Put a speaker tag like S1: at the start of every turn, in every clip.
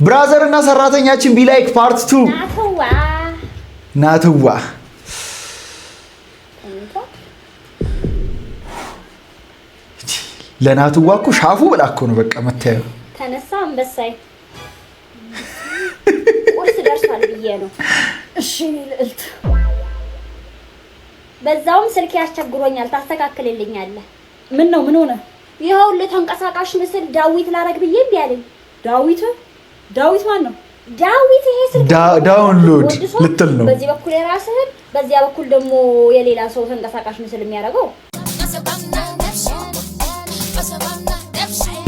S1: ብራዘር እና ሰራተኛችን ቢላይክ ፓርት 2 ናትዋ ለናትዋ እኮ ሻፉ ብላ እኮ ነው በቃ መታየው።
S2: ተነሳ አንበሳይ ቁርስ ደርሷል ብዬ ነው። እሺ ልዕልት፣ በዛውም ስልክ ያስቸግሮኛል ታስተካክልልኛለህ?
S3: ምን ነው ምን ሆነ?
S2: ይኸው ለተንቀሳቃሽ ምስል ዳዊት ላረግ ብዬ እምቢ አለኝ።
S3: ዳዊት ማን ነው?
S2: ዳዊት ይሄ ስልክ
S1: ዳውንሎድ ልትል ነው።
S2: በዚህ በኩል የራስህን በዚያ በኩል ደግሞ የሌላ ሰው ተንቀሳቃሽ ምስል የሚያደርገው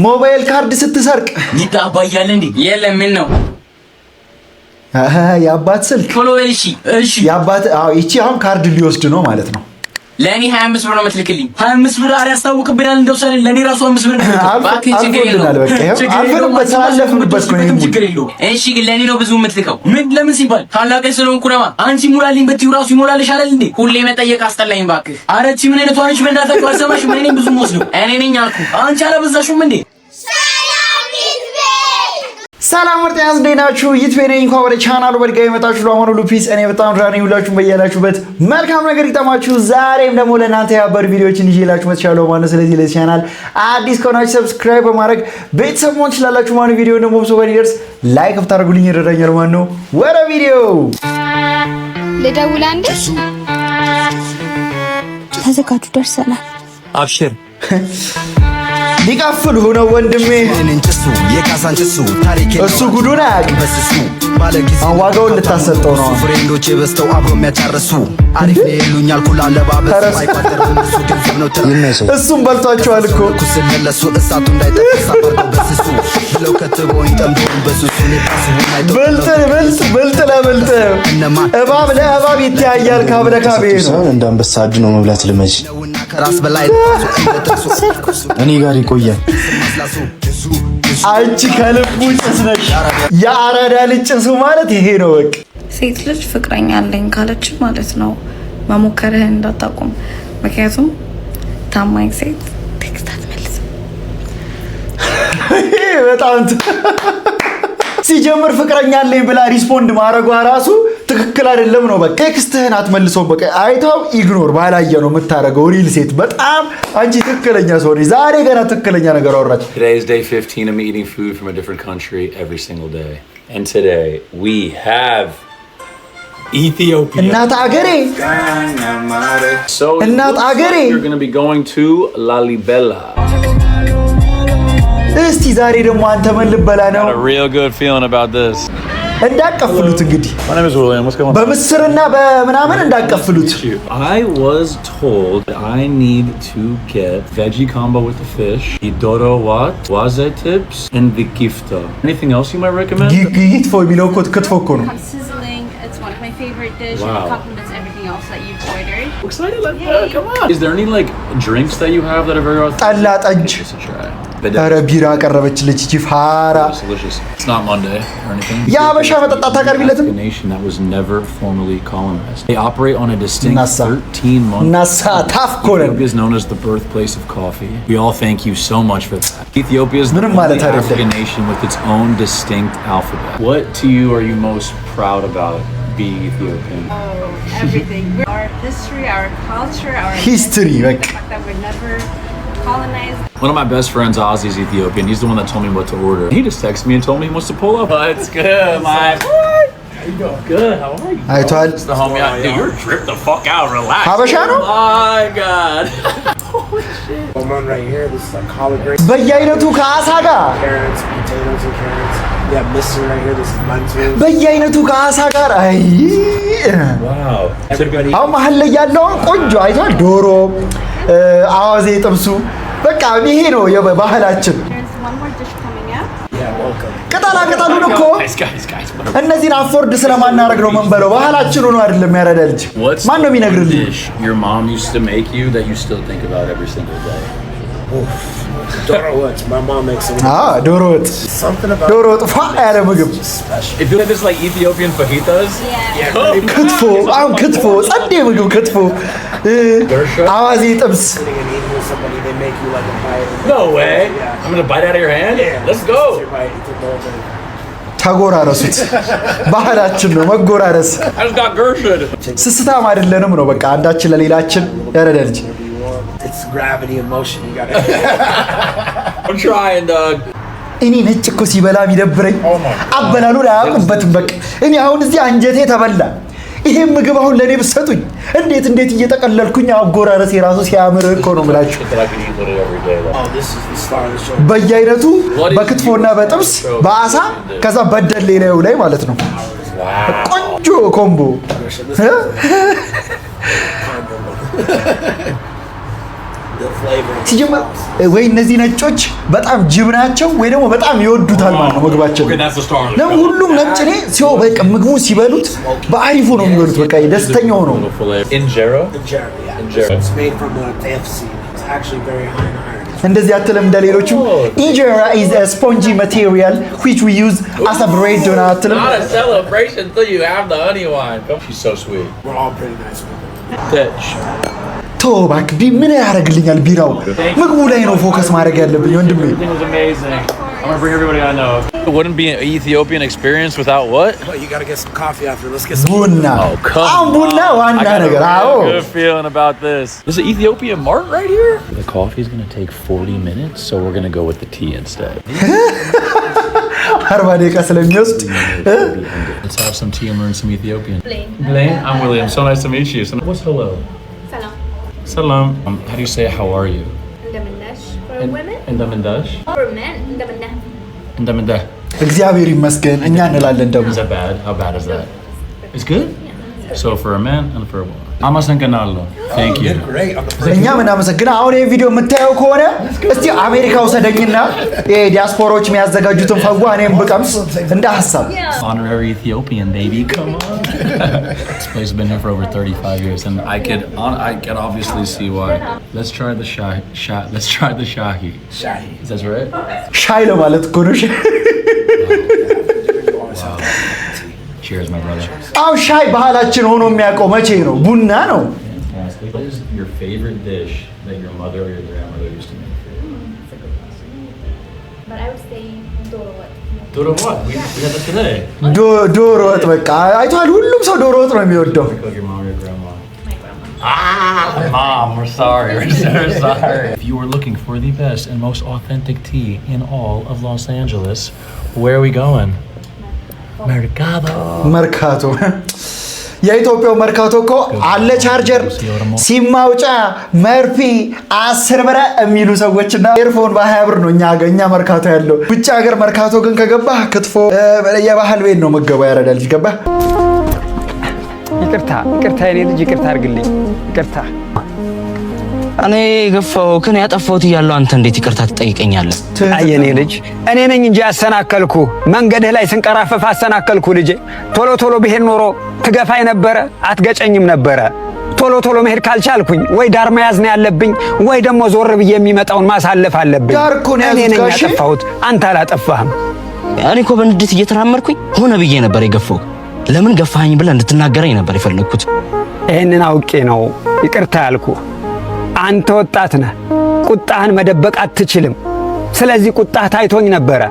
S1: ሞባይል ካርድ ስትሰርቅ
S4: ይጣባያል እንዴ? የለም ምን ነው
S1: የአባት ስልክ
S4: ቶሎ በል። እሺ
S1: የአባት ይቺ አሁን ካርድ ሊወስድ ነው ማለት ነው።
S4: ለኔ 25 ብር ነው የምትልክልኝ? 25 ብር አሪ ያስታውቅብናል። እንደው ሰለ ለኔ ራሱ 5 ብር ነው። ባክ ችግር የለውም።
S1: በቃ ይሄው አልፈንበት ስላለፍንበት ነው።
S4: ችግር የለውም። እሺ ግን ለኔ ነው ብዙ የምትልከው? ምን ለምን ሲባል ታላቀ ስለሆንኩ ነው። አንቺ ሙላልኝ በትዩ ራሱ ይሞላልሽ አይደል እንዴ? ሁሌ መጠየቅ አስጠላኝ ባክህ። አረቺ ምን አይነት ዋንሽ በእናታችሁ አልሰማሽም? እኔ ብዙ ወስደው እኔ ነኝ አልኩ። አንቺ አላበዛሽም እንዴ?
S1: ሰላም ወርጤና እንዴት ናችሁ? ይትቤኔ እንኳን ወደ ቻናሉ በድጋሚ መጣችሁ። ለአሁኑ ሉፒስ እኔ በጣም ራኒ ሁላችሁም በያላችሁበት መልካም ነገር ይጠማችሁ። ዛሬም ደግሞ ለእናንተ ያበሩ ቪዲዮዎችን ይዤላችሁ መጥቻለሁ ማለት ነው። ስለዚህ ለዚህ ቻናል አዲስ ከሆናችሁ ሰብስክራይብ በማድረግ ቤተሰብ መሆን ትችላላችሁ ማለት ነው። ቪዲዮ ደግሞ ብዙ ጋር ይደርስ ላይክ ብታደርጉልኝ ይረዳኛል ማለት ነው። ወደ ቪዲዮ
S5: ልደውል አንዴ። ተዘጋጁ፣ ደርሰናል።
S4: አብሽር
S1: ሊቀፍሉ ነው ወንድሜ። እሱ ጉዱን አያውቅም። ዋጋውን ልታሰጠው ነው።
S6: ፍሬንዶች በስተው አብሮ የሚያጫርሱ አሪፍ ነው ይሉኛል። ኩላ ለባበስ አይቋጠርም እሱ ገንዘብ ነው።
S1: እሱም በልቷቸዋል እኮ
S6: ኩስለለሱ እሳቱ እንዳይጠፋ ባርዶ በስሱ ብለው ከትቦኝ ጠምዶን በሱሱ ነጣሱ
S1: ብልጥ ለብልጥ እባብ ለእባብ ይተያያል። ካብ ለካቤ ነው።
S7: እንደ አንበሳ አድ ነው መብላት ልመጅ
S6: ከራስ በላይ
S7: እኔ ጋር ይቆያል።
S1: አንቺ ከልቡ ጭስ ነሽ። የአራዳ ልጅ ጭሱ ማለት ይሄ ነው። በቃ
S8: ሴት ልጅ ፍቅረኛ አለኝ ካለች ማለት ነው መሞከርህን እንዳታቆም። ምክንያቱም ታማኝ ሴት ቴክስት አትመልስም።
S1: በጣም ሲጀምር ፍቅረኛ አለኝ ብላ ሪስፖንድ ማድረጓ ራሱ ትክክል አይደለም ነው። በቃ ቴክስትህን አትመልሰው። በቃ አይታው ኢግኖር ባላየ ነው የምታረገው። ሪል ሴት በጣም አንቺ ትክክለኛ ሰው ነሽ። ዛሬ ገና ትክክለኛ ነገር አወራች።
S9: Today is day 15 of me eating food from a different country every single day. And today we have Ethiopia.
S1: እናት አገሬ
S9: So
S1: እናት አገሬ
S9: you're going to be going to Lalibela.
S1: እስቲ ዛሬ ደግሞ አንተ ምን ልበላ ነው?
S9: Got a real good feeling about this.
S1: እንዳቀፍሉት እንግዲህ
S9: My name is William. What's going on?
S1: በምስርና በምናምን እንዳቀፍሉት።
S9: I was told I need to get veggie combo with the fish, idoro what, waze tips, and the gifta. Anything else you might recommend?
S1: ጊት ፎ የሚለው እኮ ክትፎ እኮ ነው።
S3: Sizzling. It's one of my favorite dishes.
S9: Wow.
S3: It complements everything else that you've ordered.
S9: I'm excited. Come on. Is there any like drinks that you have that are very authentic?
S1: ጠላ ጠጅ።
S9: Just to try.
S1: ኧረ ቢራ ቀረበችልች እቺ ፋራ።
S9: It's delicious. It's not Monday or anything.
S1: የሀበሻ መጠጣት ታቀርቢለትም?
S9: A nation that was never formally colonized. They operate on a distinct
S1: Nasa.
S9: 13-month.
S1: Nasa tough corner.
S9: Ethiopia is known as the birthplace of coffee. We all thank you so much for that. Ethiopia is the
S1: ምንም
S9: only
S1: ማለት አይደለም።
S9: African nation with its own distinct alphabet. What to you are you most proud about being Ethiopian?
S3: Oh, everything. Our history, our culture, our
S1: History,
S3: identity,
S1: like-
S3: the fact that we're never colonized.
S9: One of my best friends, Ozzy, is Ethiopian. He's the one that told me what to order. He just texted me and told me he wants to pull up. It's good, man. How you doing? Good. How are you?
S1: አይቷል።
S9: It's the homie. Dude, you're tripped the fuck out. Relax.
S1: ሀበሻ ነው?
S9: My God.
S10: One right here. This is like collard greens,
S1: በየአይነቱ ከአሳ ጋር
S10: carrots, potatoes, and carrots. We have mustard right here. This is lentils.
S1: በየአይነቱ ከአሳ ጋር አይ
S9: Wow.
S10: Everybody.
S1: አሁን መሀል ላይ ያለውን ቆንጆ አይቷል። ዶሮ አዋዜ ጥብሱ በቃ ይሄ ነው የባህላችን።
S3: There's one more dish coming up.
S10: Yeah, welcome.
S1: ቅጠላ ቅጠሉን እኮ
S9: Guys.
S1: እነዚህን አፎርድ ስለማናደርግ ነው የምንበለው። ባህላችን ሆኖ አይደለም ያረዳ ልጅ።
S9: What's
S1: ማን ነው
S9: the
S1: የሚነግርልኝ?
S9: dish your mom used to make you that you still think about every single day?
S10: Doro what? My mom makes it.
S1: ዶሮ ወጥ
S10: Something about
S1: ዶሮ ወጥ ፋ ያለ ምግብ፣
S10: just special.
S9: If you had this like Ethiopian fajitas,
S1: ክትፎ አሁን ክትፎ ጸዴ ምግብ ክትፎ፣ አዋዜ ጥብስ
S10: Sitting and eating with somebody, they make you like a bite.
S9: No way.
S10: Yeah.
S9: I'm gonna bite out of your hand.
S10: Yeah.
S9: Let's go.
S10: Your bite, you take the whole thing.
S1: ተጎራረሱት ባህላችን ነው መጎራረስ
S9: I just got Gershon.
S1: ስስታም አይደለንም ነው በቃ አንዳችን ለሌላችን ያረዳልጂ
S10: It's gravity and motion. You gotta.
S9: I'm trying, Doug.
S1: እኔ ነጭ እኮ ሲበላ የሚደብረኝ አበላሉን አያውቁበትም በቃ እኔ አሁን እዚህ አንጀቴ ተበላ ይሄ ምግብ አሁን ለኔ ብትሰጡኝ እንዴት እየተቀለልኩኝ አጎራረስ የራሱ ሲያምር እኮ ነው ማለት
S10: Oh, this is the star of the show.
S1: በየአይነቱ በክትፎና በጥብስ በአሳ ከዛ በደል ሌላው ላይ ማለት ነው ቆንጆ ኮምቦ
S10: The flavor.
S1: ሲጀመር ወይ እነዚህ ነጮች በጣም ጅብ ናቸው ወይ ደግሞ በጣም ይወዱታል ማለት ነው ምግባቸው ለምን ሁሉም ነጭ ነው ሲው በቃ ምግቡ ሲበሉት በአሪፉ ነው የሚበሉት በቃ ደስተኛው ነው
S9: Injera?
S10: Injera, yeah.
S9: Injera.
S10: It's made from KFC. It's actually very high in iron.
S1: እንደዚህ አትልም እንደሌሎቹ injera is a spongy material which we use as a bread ዶና አትልም
S9: Not a celebration till you have the honey wine. She's so sweet.
S10: We're all pretty nice people.
S9: Touch.
S1: ቶባክ ምን ያደርግልኛል ቢራው ምግቡ ላይ ነው ፎከስ ማድረግ ያለብኝ ወንድሜ
S9: Everything was amazing. I'm gonna bring everybody I know. It wouldn't be an Ethiopian experience without what?
S10: But you gotta get some coffee after. Let's get some.
S1: ቡና አሁን ቡና ዋና ነገር አዎ
S9: Good feeling about this. There's an Ethiopian mart right here. The coffee is gonna take 40 minutes, so we're gonna go with the tea instead.
S1: 40 ደቂቃ ስለሚወስድ
S9: Let's have some tea and learn some Ethiopian. Blaine, I'm William. So nice to meet you. What's hello?
S2: Salam.
S9: Salam. How do you say how are you?
S2: እንደምነሽ for women
S9: Indamendash?
S2: for men እንደምነህ
S9: Indamandah.
S1: እግዚአብሔር ይመስገን እኛ እንላለን ደግሞ
S9: Is that bad? How bad is that? It's good? So for a man and for a woman. Amasankanalo. Thank you.
S10: Great. On the
S1: እኛ ምን አመሰግና አሁን ይሄ ቪዲዮ የምታየው ከሆነ እስቲ አሜሪካ ውሰደኝና ዲያስፖራዎች የሚያዘጋጁትን ፈጓ እኔም ብቀምስ እንደ ሐሳብ
S9: Honorary Ethiopian, baby. Come on. This place has been here for over 35 years, and I can obviously see why. Let's try the Let's try the shahi.
S10: Shahi.
S9: Is that right?
S1: ሻይ ለማለት እኮ ነው
S9: Cheers, my brother.
S1: አሁን ሻይ ባህላችን ሆኖ የሚያውቀው መቼ ነው ቡና ነው
S9: What is your favorite dish that your mother or your grandmother used to make?
S2: but I would say ዶሮ ወጥ
S9: Doro what? We had that today.
S1: ዶሮ ወጥ በቃ አይቷል ሁሉም ሰው ዶሮ ወጥ ነው የሚወደው
S9: Cook your mom or your grandma.
S2: my grandma
S9: Mom, we're sorry. We're so sorry. If you were looking for the best and most authentic tea in all of Los Angeles, where are we going? Mercado.
S1: መርካቶ የኢትዮጵያው መርካቶ እኮ አለ ቻርጀር ሲም ማውጫ መርፊ 10 ብር የሚሉ ሰዎችና ኤርፎን በ20 ብር ነው እኛ መርካቶ ያለው ውጭ ሀገር መርካቶ ግን ከገባህ ክትፎ የባህል ቤት ነው መገባ ያረዳል ይገባህ
S5: ይቅርታ የኔ ልጅ ይቅርታ አድርግልኝ ይቅርታ
S4: እኔ ገፋሁክን ያጠፋሁት እያለሁ አንተ እንዴት ይቅርታ ትጠይቀኛለህ?
S5: አየኔ ልጅ እኔ ነኝ እንጂ አሰናከልኩ መንገድህ ላይ ስንቀራፈፍ አሰናከልኩ ልጄ ቶሎ ብሄድ ኖሮ ትገፋይ ነበረ አትገጨኝም ነበረ ቶሎ መሄድ ካልቻልኩኝ ወይ ዳር መያዝ ነው ያለብኝ ወይ ደግሞ ዞር ብዬ የሚመጣውን ማሳለፍ አለብኝ እኔ ነኝ ያጠፋሁት አንተ አላጠፋህም
S4: እኔ እኮ በንዴት እየተራመድኩኝ ሆነ ብዬ ነበር የገፋሁት ለምን ገፋኸኝ ብለህ እንድትናገረኝ ነበር የፈለኩት
S5: ይሄንን አውቄ ነው ይቅርታ ያልኩ አንተ ወጣት ነህ ቁጣህን መደበቅ አትችልም ስለዚህ ቁጣህ ታይቶኝ ነበረ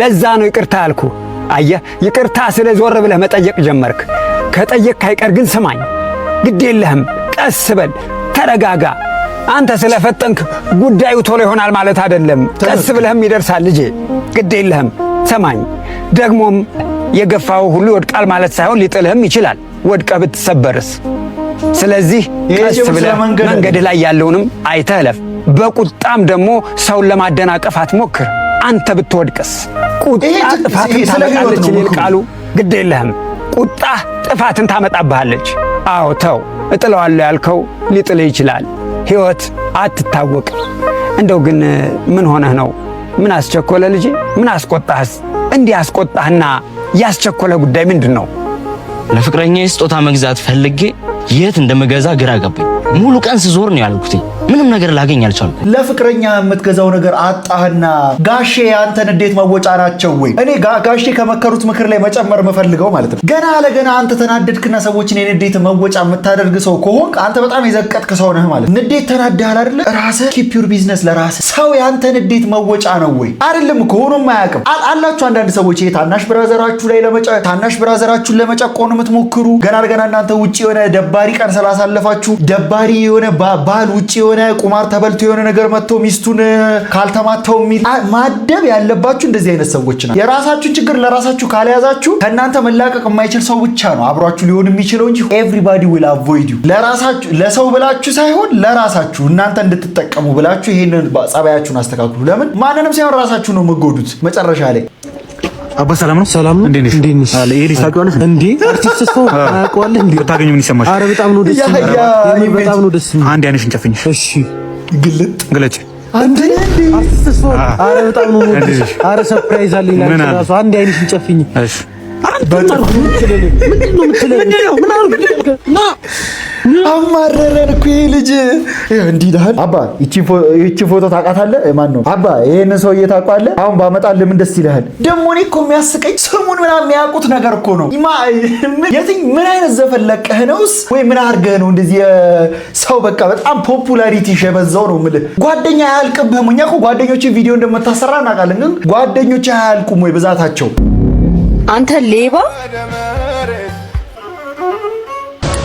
S5: ለዛ ነው ይቅርታ ያልኩ አየህ ይቅርታ ስለዞር ብለህ መጠየቅ ጀመርክ ከጠየቅክ አይቀር ግን ስማኝ ግድ የለህም ቀስ በል ተረጋጋ አንተ ስለፈጠንክ ጉዳዩ ቶሎ ይሆናል ማለት አይደለም ቀስ ብለህም ይደርሳል ልጄ ግድ የለህም ሰማኝ ደግሞም የገፋው ሁሉ ይወድቃል ማለት ሳይሆን ሊጥልህም ይችላል ወድቀህ ብትሰበርስ ስለዚህ ቀስ ብለህ መንገድ ላይ ያለውንም አይተህ እለፍ በቁጣም ደግሞ ሰውን ለማደናቀፍ አትሞክር አንተ ብትወድቅስ ቁጣ ጥፋትን ታመጣለች ይላል ቃሉ ግድ የለህም ቁጣ ጥፋትን ታመጣብሃለች አዎ ተው እጥለዋለሁ ያልከው ሊጥልህ ይችላል ህይወት አትታወቅ እንደው ግን ምን ሆነህ ነው ምን አስቸኮለ ልጄ ምን አስቆጣህስ እንዲህ አስቆጣህና ያስቸኮለ ጉዳይ ምንድነው
S4: ለፍቅረኛዬ ስጦታ መግዛት ፈልጌ የት እንደምገዛ ግራ ገባኝ ሙሉ ቀን ስዞር ነው ያልኩት ምንም ነገር ላገኝ አልቻልኩም።
S1: ለፍቅረኛ የምትገዛው ነገር አጣህና ጋሼ አንተን እንዴት መወጫ ናቸው ወይ? እኔ ጋሼ ከመከሩት ምክር ላይ መጨመር የምፈልገው ማለት ነው ገና ለገና አንተ ተናደድክና ሰዎችን የንዴት መወጫ የምታደርግ ሰው ከሆንክ አንተ በጣም የዘቀጥክ ሰው ነህ ማለት። ንዴት ተናደሃል አይደለ? ራስህ ኪፕ ዩር ቢዝነስ ለራስህ። ሰው ያንተ ንዴት መወጫ ነው ወይ? አይደለም እኮ ሆኖም አያውቅም አላችሁ አንዳንድ ሰዎች ታናሽ ብራዘራችሁ ላይ ታናሽ ብራዘራችሁን ለመጨቆን የምትሞክሩ ገና ለገና እናንተ ውጪ የሆነ ደባሪ ቀን ስላሳለፋችሁ ደባሪ የሆነ ባል ውጪ የሆነ ቁማር ተበልቶ የሆነ ነገር መጥቶ ሚስቱን ካልተማተው የሚል ማደብ ያለባችሁ እንደዚህ አይነት ሰዎች ናቸው። የራሳችሁን ችግር ለራሳችሁ ካልያዛችሁ ከእናንተ መላቀቅ የማይችል ሰው ብቻ ነው አብሯችሁ ሊሆን የሚችለው እንጂ ኤቭሪባዲ ዊል አቮይድ ዩ። ለራሳችሁ ለሰው ብላችሁ ሳይሆን ለራሳችሁ እናንተ እንድትጠቀሙ ብላችሁ ይሄንን ጸባያችሁን አስተካክሉ። ለምን ማንንም ሳይሆን ራሳችሁ ነው የምትጎዱት መጨረሻ ላይ።
S11: አባ ሰላም ነው? ሰላም ነው። እንዴት ነሽ? አለ ይሄ ታውቂዋለሽ እንዴ? አርቲስት ሰው ታውቂዋለሽ እንዴ? ታገኙ ምን ይሰማሽ? አረ በጣም ነው ደስ የሚለው። በጣም ነው ደስ የሚለው። አንድ አይነሽን ጨፍኝ። እሺ ግልጥ አንዴ አርቲስት ሰው አረ በጣም ነው ደስ። አረ ሰርፕራይዝ አለኝ ላንቺ ራሱ አንድ አይነሽን ጨፍኝ። እሺ በጣም ምንድነው ምን አልኩ ና አማረረን እኮ ይሄ ልጅ እንዲህ ይላል። አባ ይቺ ፎቶ ታውቃታለህ? ማን ነው አባ? ይሄን ሰውዬ ታውቃለህ? አሁን ባመጣልህ ምን ደስ ይልሃል? ደግሞ እኔ እኮ የሚያስቀኝ ስሙን ምናምን የሚያውቁት ነገር እኮ ነው። ምን አይነት ዘፈን ለቀህ ነውስ ወይ ምን አድርገህ ነው እንደዚህ ሰው በቃ በጣም ፖፑላሪቲ የበዛው ነው የምልህ። ጓደኛ አያልቅብህም። እኛ እኮ ጓደኞች ቪዲዮ እንደምታሰራ እናውቃለን፣ ግን ጓደኞች አያልቁም ወይ ብዛታቸው?
S8: አንተ ሌባ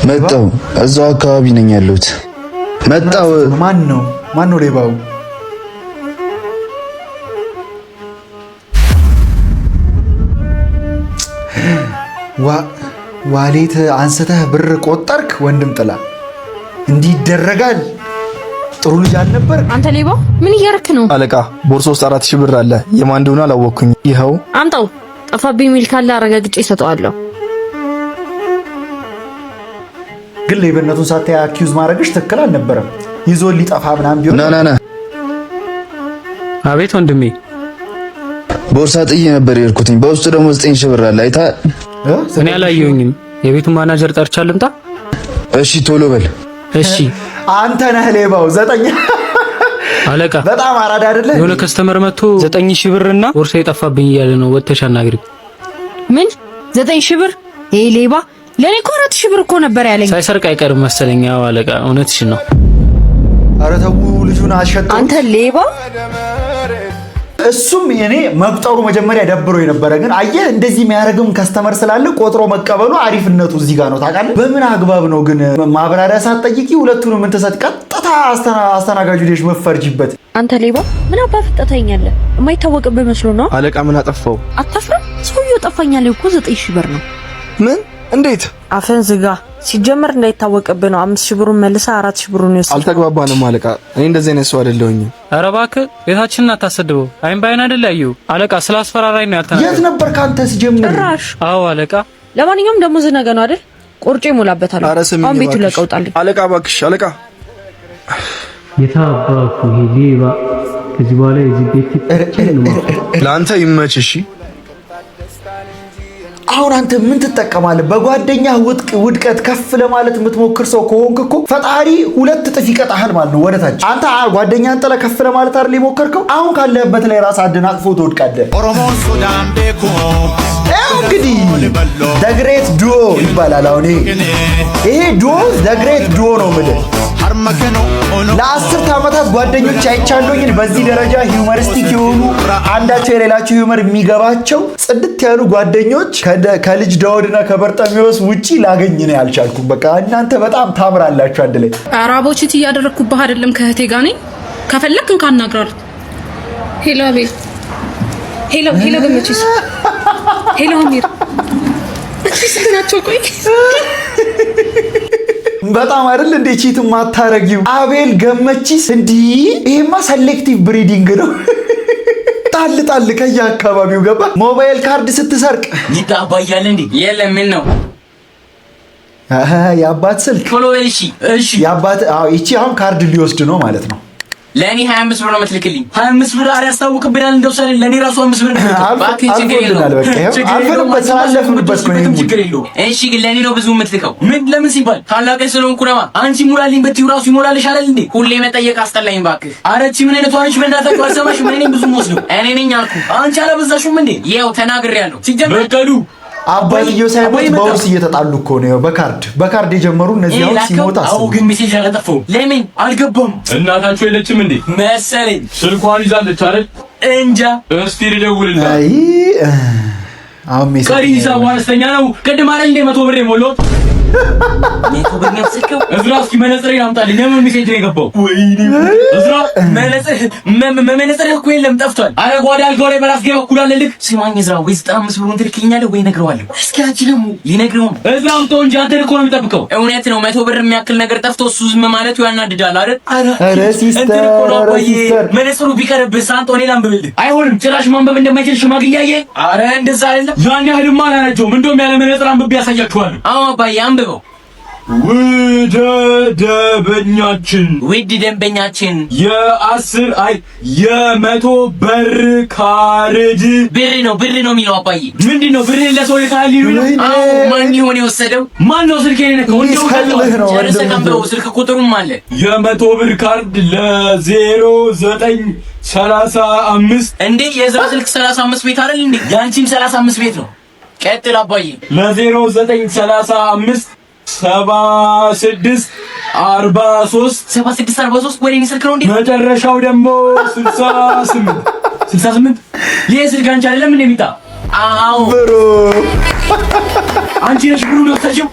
S7: መጣው እዛው አካባቢ ነኝ ያለሁት። መጣው
S1: ማን ነው ሌባው? ዋሌት አንስተህ ብር ቆጠርክ? ወንድም ጥላ እንዲህ ይደረጋል? ጥሩ ልጅ አልነበር?
S8: አንተ ሌባ ምን እያረክ ነው?
S7: አለቃ ቦርሳ ውስጥ 4000 ብር አለ። የማን እንደሆነ አላወቅኩኝ። ይኸው
S8: አምጣው። ጠፋብኝ ሚል ካለ አረጋግጬ እሰጠዋለሁ።
S1: ግን ሌብነቱን ሳታይ አኪዩዝ ማድረግሽ ትክክል አልነበረም። ይዞ ሊጠፋ ምናምን ቢሆን
S7: ና
S11: አቤት ወንድሜ፣
S7: ቦርሳ ጥዬ ነበር የሄድኩትኝ። በውስጡ ደግሞ 9000 ብር አለ። አይታ
S11: እኔ አላየሁኝም። የቤቱን ማናጀር ጠርቻ ልምጣ?
S7: እሺ ቶሎ በል።
S11: እሺ
S1: አንተ ነህ ሌባው። 9
S11: አለቃ
S1: በጣም አራዳ አይደለ?
S11: የሆነ ከስተመር መጥቶ 9000 ብርና ቦርሳ የጠፋብኝ እያለ ነው። ወጥተሽ አናግሪው።
S8: ምን 9000 ብር? ይሄ ሌባ ለኔ እኮ 4000 ብር እኮ ነበር ያለኝ።
S11: ሳይሰርቅ አይቀርም መሰለኝ። አዎ አለቃ እውነትሽን ነው።
S1: ኧረ ተው ልጁን አሸጠው።
S8: አንተ ሌባ።
S1: እሱም እኔ መቁጠሩ መጀመሪያ ደብሮ የነበረ ግን አየህ እንደዚህ የሚያደርግም ከስተመር ስላለ ቆጥሮ መቀበሉ አሪፍነቱ እዚህ ጋር ነው ታውቃለህ። በምን አግባብ ነው ግን ማብራሪያ ሳትጠይቂ ሁለቱንም እንተሰጥ ቀጥታ አስተናጋጁ ልጅ መፈርጂበት?
S8: አንተ ሌባ ምን አባ ፍጠታኛለህ? የማይታወቅብህ መስሎ ነው።
S7: አለቃ ምን አጠፋው?
S8: አታፍራ? ሰውዬው ጠፋኛለህ እኮ 9000 ብር ነው።
S7: ምን? እንዴት?
S8: አፈን ዝጋ። ሲጀመር እንዳይታወቅብህ ነው። 5000 ብሩን መልሳ 4000 ብሩን ይወስድ።
S7: አልተግባባንም አለቃ። እኔ እንደዚህ አይነት ሰው አይደለሁኝም።
S11: ኧረ እባክህ ቤታችንን አታሰድበው። አይን ባይን አይደል ያየው አለቃ። ስላስፈራራኝ ነው ያልተናገርኩት።
S1: የት ነበር ካንተ ሲጀምር?
S8: ጭራሽ።
S11: አዎ አለቃ።
S8: ለማንኛውም ደሞዝ ነገ ነው አይደል? ቆርጬ እሞላበታለሁ። አሁን ቤቱ ለቀውጣልኝ።
S7: አለቃ እባክሽ አለቃ።
S11: የታባኩ ይሄ ሌባ ከዚህ በኋላ የዚህ ቤት
S7: ለአንተ ይመች። እሺ
S1: አሁን አንተ ምን ትጠቀማለህ? በጓደኛ ውድቀት ከፍ ለማለት የምትሞክር ሰው ከሆንክ እኮ ፈጣሪ 2 እጥፍ ይቀጣሃል ማለት ነው ወደታች። አንተ ጓደኛን ጥለህ ከፍ ለማለት አይደል የሞከርከው? አሁን ካለህበት ላይ ራስ አደናቅፎ ትወድቃለህ። እንግዲህ ዘ ግሬት ዱኦ ይባላል። አሁን ይሄ ዱኦ ዘ ግሬት ዱኦ ነው የምልህ። ለ10 ዓመታት ጓደኞች አይቻለሁኝ በዚህ ደረጃ ሂውመሪስቲክ የሆኑ አንዳቸው የሌላቸው ሂውመር የሚገባቸው ጽድት ያሉ ጓደኞች ከልጅ ዳውድና ከበርጠሚዎስ ውጪ ላገኝ ነው ያልቻልኩም። በቃ እናንተ በጣም ታምራላችሁ አንድ ላይ።
S8: አራቦችት እያደረኩብህ አይደለም ከእህቴ ጋር ነኝ። ከፈለክ ካናግራል። ሄሎ አቤል። ሄሎ ገመችስ። ሄሎ አሚር። እሺ ናቸው። ቆይ
S1: በጣም አይደል እንዴ ቺት ማታረጊው? አቤል ገመቺስ። እንዲህ ይሄማ ሴሌክቲቭ ብሪዲንግ ነው። ጣል ከየአካባቢው ገባ። ሞባይል ካርድ ስትሰርቅ
S4: ይጣባያል እንዴ? የለም ምን ነው
S1: የአባት ስልክ
S4: ቶሎ በል። እሺ
S1: የአባት ይቺ አሁን ካርድ ሊወስድ ነው ማለት ነው።
S4: ለኔ 25 ብር ነው የምትልክልኝ? 25 ብር አረ ያስታውቅብናል። እንደው ሰለ ለኔ ራሱ 5 ብር ነው። ባክ ችግር የለውም። ችግር የለውም። እሺ ግን ለኔ ነው ብዙ የምትልከው? ምን ለምን ሲባል ታላቀኝ ስለሆንኩ ነው። አንቺ ሙላልኝ በትዩ ራሱ ይሞላልሽ አይደል እንዴ? ሁሌ መጠየቅ አስጠላኝ ባክህ። አረቺ ምን አይነት ዋንሽ በእናታችሁ አልሰማሽ? ምን እኔም ብዙ ወስደው እኔ ነኝ አልኩ። አንቺ አላበዛሽም እንዴ? ይኸው ተናግሬያለሁ። ሲጀመር በቀሉ
S1: አባትየው ሳይሞት በውርስ እየተጣሉ እኮ ነው። በካርድ የጀመሩ እነዚህ አሁን ሲሞት አስቡ።
S4: ግን ሜሴጅ አላጠፋሁም። ለምን አልገባም?
S9: እናታችሁ የለችም እንዴ?
S4: መሰለኝ
S9: ስልኳን ይዛለች አይደል?
S4: እንጃ።
S9: እስቲ ልደውልልህ።
S1: አይ አሁን ሜሴጅ
S4: ቀሪ ሂሳቡ አነስተኛ ነው። ቅድም አይደል እንደ 100 ብር የሞላሁት? 100 ብር ነው ስልከው። እዝራ እስኪ መነጽሬን አምጣልኝ። ለምን ሜሴጅ ነው የገባው? ወይኔ እዝራ መነጽር እኮ የለም ጠፍቷል። አረ ጓዳ አልጋው ላይ በራስጌ በኩል አለልክ። ስማኝ እዝራ፣ ወይ 95 ብሩን ትልክልኛለህ ወይ እነግረዋለሁ። እስኪ አንቺ ደግሞ ሊነግረው እዝራ አምጣው እንጂ አንተ እኮ ነው የሚጠብቀው። እውነት ነው 100 ብር የሚያክል ነገር ጠፍቶ እሱ ዝም ማለቱ ያናድዳል አይደል?
S1: አረ ሲስተር
S4: መነጽሩ ቢቀርብህ አንተ እኔ ላንብብልህ። አይሆንም ጭራሽ ማንበብ እንደማይችል ሽማግሌ ያየ። አረ እንደዛ አይደለም። ያን ያህልማ አላረጀውም። እንደውም ያለ መነጽር አንብቤ ያሳያችኋለሁ። አዎ አባዬ አንብበው።
S9: ውድ ደንበኛችን የ100 ብር ካርድ
S4: ብር ነው የሚለው አባዬ። ምንድን ነው ብር ለሰው ልካል ይሉ ነው? አዎ ማን ይሆን የወሰደው? ማን ነው ስልክ የነካው? እንደው ስልክ ቁጥሩም አለ።
S9: የ100 ብር ካርድ ለ0935
S4: እንዴ የዛ ስልክ 35 ቤት አይደል እንዴ? ያንቺም 35 ቤት ነው። ቀጥል አባዬ።
S9: ለ0935
S4: 7643 ወሬ ስልክ ነው እንዴ?
S9: መጨረሻው ደግሞ 68
S4: ይሄ ስልክ አንቺ አይደለም እንዴ ሚጣ? አዎ
S1: ብሩ
S4: አንቺ ነሽ ብሩ ነው ተሽው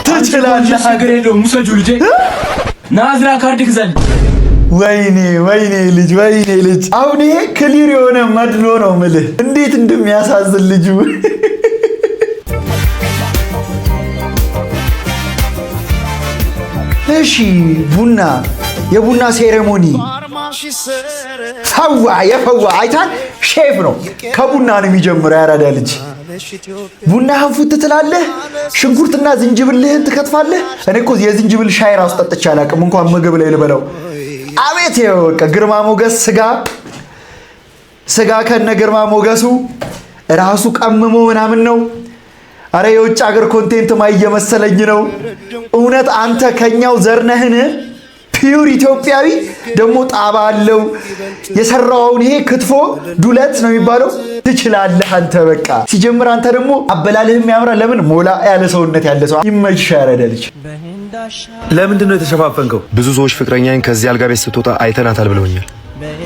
S1: ትችላለህ።
S4: ሀገር የለውም ሙሰጁ ልጄ ናዝራ ካርድ ግዛል።
S1: ወይኔ ልጅ አሁን ይሄ ክሊር የሆነ መድሎ ነው የምልህ። እንዴት እንደሚያሳዝን ልጁ። እሺ የቡና ሴሬሞኒ የፈዋ አይታል። ሼፍ ነው ከቡና ነው የሚጀምረው። ያራዳ ልጅ ቡናህን ፉት ትላለህ፣ ሽንኩርትና ዝንጅብልህን ትከትፋለህ። እኔ እኮ የዝንጅብል ሻይ ራሱ ጠጥቼ አላውቅም፣ እንኳን ምግብ ላይ ልበለው። አቤት በቃ ግርማ ሞገስ ስጋ ከነ ግርማ ሞገሱ ራሱ ቀምሞ ምናምን ነው። አረ የውጭ ሀገር ኮንቴንት ማየመሰለኝ ነው። እውነት አንተ ከኛው ዘርነህን? ፒውር ኢትዮጵያዊ ደግሞ ጣባ አለው የሰራውን። ይሄ ክትፎ ዱለት ነው የሚባለው። ትችላለህ አንተ በቃ ሲጀምር። አንተ ደግሞ አበላልህም ያምራል። ለምን ሞላ ያለ ሰውነት ያለ ሰው ይመችሽ። ያረዳልች
S12: ለምንድን ነው የተሸፋፈንከው? ብዙ ሰዎች ፍቅረኛዬን ከዚህ አልጋ ቤት ስትወጣ አይተናታል ብለውኛል።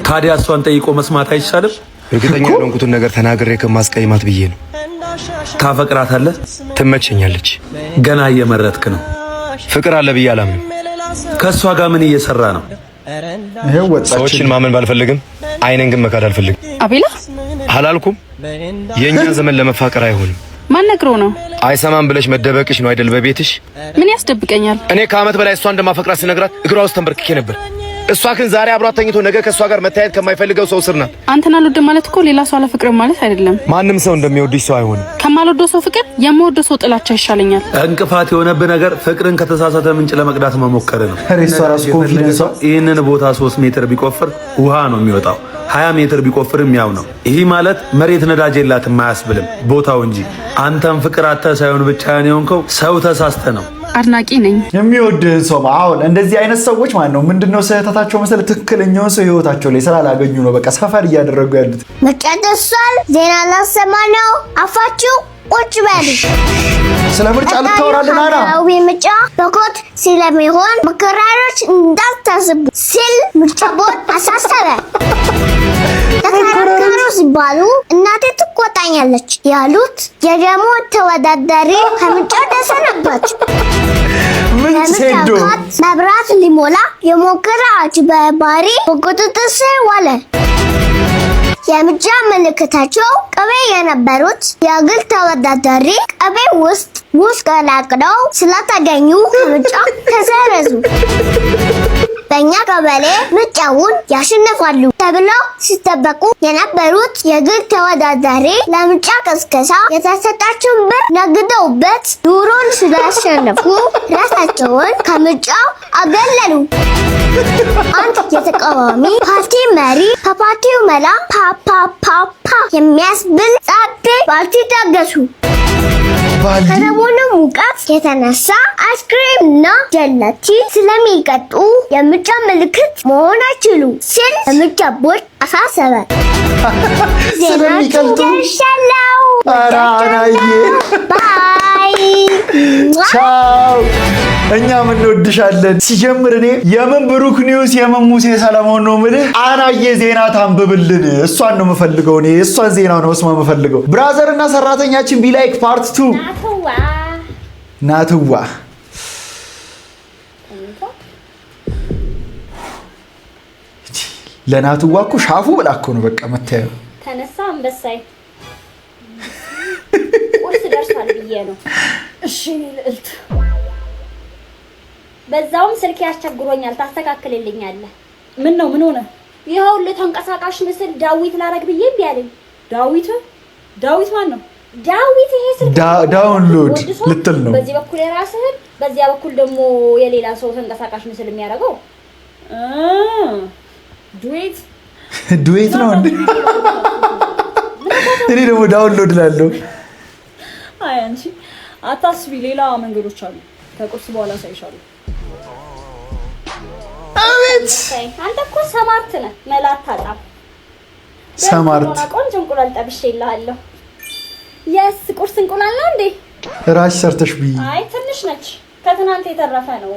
S11: ታዲያ እሷን ጠይቆ መስማት አይቻልም?
S12: እርግጠኛ ያልሆንኩትን ነገር ተናግሬ ከማስቀይማት ብዬ ነው።
S11: ታፈቅራታለህ?
S12: ትመቸኛለች።
S11: ገና እየመረጥክ ነው።
S12: ፍቅር አለ ብዬ አላምንም።
S11: ከእሷ ጋር ምን እየሰራ ነው?
S12: ሰዎችን ማመን ባልፈልግም አይነን ግን መካድ አልፈልግም።
S8: አቤላ
S12: አላልኩም? የኛ ዘመን ለመፋቀር አይሆንም።
S8: ማን ነግሮ ነው?
S12: አይሰማም ብለሽ መደበቅሽ ነው አይደል? በቤትሽ
S8: ምን ያስደብቀኛል?
S12: እኔ ከዓመት በላይ እሷ እንደማፈቅራት ስነግራት እግሯ ውስጥ ተንበርክኬ ነበር። እሷ ግን ዛሬ አብሯት ተኝቶ ነገ ከእሷ ጋር መታየት ከማይፈልገው ሰው ስር ናት።
S8: አንተን አልወድም ማለት እኮ ሌላ ሰው አላፈቅርም ማለት አይደለም።
S12: ማንም ሰው እንደሚወድሽ ሰው አይሆንም።
S8: ከማልወደው ሰው ፍቅር የምወደው ሰው ጥላቻ ይሻለኛል።
S11: እንቅፋት የሆነብህ ነገር ፍቅርን ከተሳሳተ ምንጭ ለመቅዳት መሞከር ነው።
S12: ይህንን ቦታ 3 ሜትር ቢቆፍር ውሃ ነው የሚወጣው። 20 ሜትር ቢቆፍርም ያው ነው። ይህ ማለት መሬት ነዳጅ የላትም አያስብልም ቦታው እንጂ። አንተም ፍቅር አጥተህ ሳይሆን ብቻህን የሆንከው ሰው ተሳስተ ነው።
S8: አድናቂ ነኝ።
S1: የሚወድህን ሰው አሁን እንደዚህ አይነት ሰዎች ማለት ነው ምንድነው ስህተታቸው መሰለህ? ትክክለኛውን ሰው ህይወታቸው ላይ ስላላገኙ ነው በቃ ሰፈር እያደረጉ ያሉት።
S13: ምርጫ ደርሷል። ዜና ላሰማ ነው። አፋችሁ ቁጭ በሉ።
S1: ስለ ምርጫ ልታወራልን? አና
S13: ምርጫ በኮት ስለሚሆን መከራሮች እንዳታስቡ ሲል ምርጫ ቦርድ አሳሰበ። ተከራከሩ ሲባሉ እናቴ ትቆጣኛለች ያሉት የደሞ ተወዳዳሪ ከምርጫው ተሰናባቸው። መብራት ሊሞላ የሞከረ አጭበርባሪ በቁጥጥር ስር ዋለ። የምርጫ ምልክታቸው ቅቤ የነበሩት የግል ተወዳዳሪ ቅቤ ውስጥ ሙዝ ቀላቅለው ስለተገኙ ከምርጫ ተሰረዙ። በእኛ ቀበሌ ምርጫውን ያሸንፋሉ ተብለው ሲጠበቁ የነበሩት የግል ተወዳዳሪ ለምርጫ ቅስቀሳ የተሰጣቸውን ብር ነግደውበት ኑሮን ስላሸነፉ ራሳቸውን ከምርጫው አገለሉ። አንድ የተቃዋሚ ፓርቲ መሪ ከፓርቲው መላ ፓፓፓፓ የሚያስብል ጻቤ ባልቲ ታገሱ። ከሰሞኑ ሙቀት የተነሳ አይስክሬም እና ጀላቲ ስለሚቀጡ የምርጫ ምልክት መሆን አይችሉ ሲል የምርጫ ቦርድ አሳሰበ።
S1: ስለሚቀልጡ
S13: ደርሻለሁ። ባይ
S1: ቻው። እኛም እንወድሻለን። ሲጀምር እኔ የምን ብሩክ ኒውስ የምን ሙሴ ሰለሞን ነው የምልህ። አናዬ ዜና ታንብብልን። እሷን ነው የምፈልገው እኔ እሷን ዜና ነው መስማ የምፈልገው። ብራዘር እና ሰራተኛችን ቢላይክ ፓርት 2 ናትዋ ለናትዋ እኮ ሻፉ ብላ እኮ ነው በቃ መታየው።
S2: ተነሳ አንበሳይ ቁርስ ደርሷል ብዬ ነው። እሺ ልዕልት፣ በዛውም ስልክ ያስቸግሮኛል ታስተካክልልኛለህ? ምን ነው ምን ሆነ? ይኸውልህ ተንቀሳቃሽ ምስል ዳዊት ላረግ ብዬ እምቢ አለኝ። ዳዊት ማን ነው? ዳዊት ይሄ ስልክ
S1: ዳውንሎድ ልትል ነው።
S2: በዚህ በኩል የራስህን በዚያ በኩል ደግሞ የሌላ ሰው ተንቀሳቃሽ ምስል የሚያደርገው ዱዌት
S1: ነው እንዴ? እኔ ደግሞ ዳውንሎድ ላለው።
S3: አይ አንቺ አታስቢ፣ ሌላ መንገዶች አሉ። ከቁርስ በኋላ ሳይሻሉ።
S1: አቤት
S2: አንተ እኮ ሰማርት ነህ፣ መላት ታጣም።
S1: ሰማርት
S2: ቆንጆ እንቁላል ጠብሼልሃለሁ። የስ ቁርስ እንቁላል ነው እንዴ?
S1: ራሽ ሰርተሽ ብይ።
S2: አይ ትንሽ ነች፣ ከትናንት የተረፈ ነው።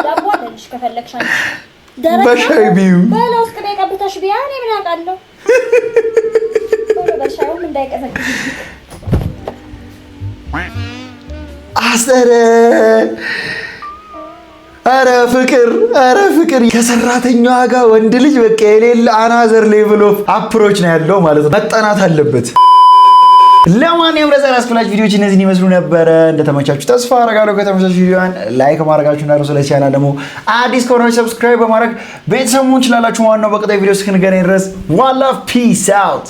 S2: ዳቦ አለሽ ከፈለግሽ አንቺ
S1: በሻይ ቢዩ
S2: በለውስ ቅቤ ቀብተሽ ቢያ። እኔ ምን አውቃለሁ? በሻዩም እንዳይቀዘቅዝ
S1: አሰረ። አረ ፍቅር ከሰራተኛዋ ጋር ወንድ ልጅ በቃ የሌለ አናዘር ሌቭል ኦፍ አፕሮች ነው ያለው ማለት ነው። መጠናት አለበት። ለማንኛውም ለዛሬ ያስኩላችሁ ቪዲዮዎች እነዚህን ይመስሉ ነበረ። እንደተመቻችሁ ተስፋ አደርጋለሁ። ከተመቻችሁ ቪዲዮን ላይክ ማድረጋችሁን እንዳትረሱ። ለቻናል ደግሞ አዲስ ከሆናችሁ ሰብስክራይብ በማድረግ ቤተሰብ መሆን ትችላላችሁ። ዋናው በቀጣይ ቪዲዮ እስክንገናኝ ድረስ ዋን ላቭ ፒስ አውት።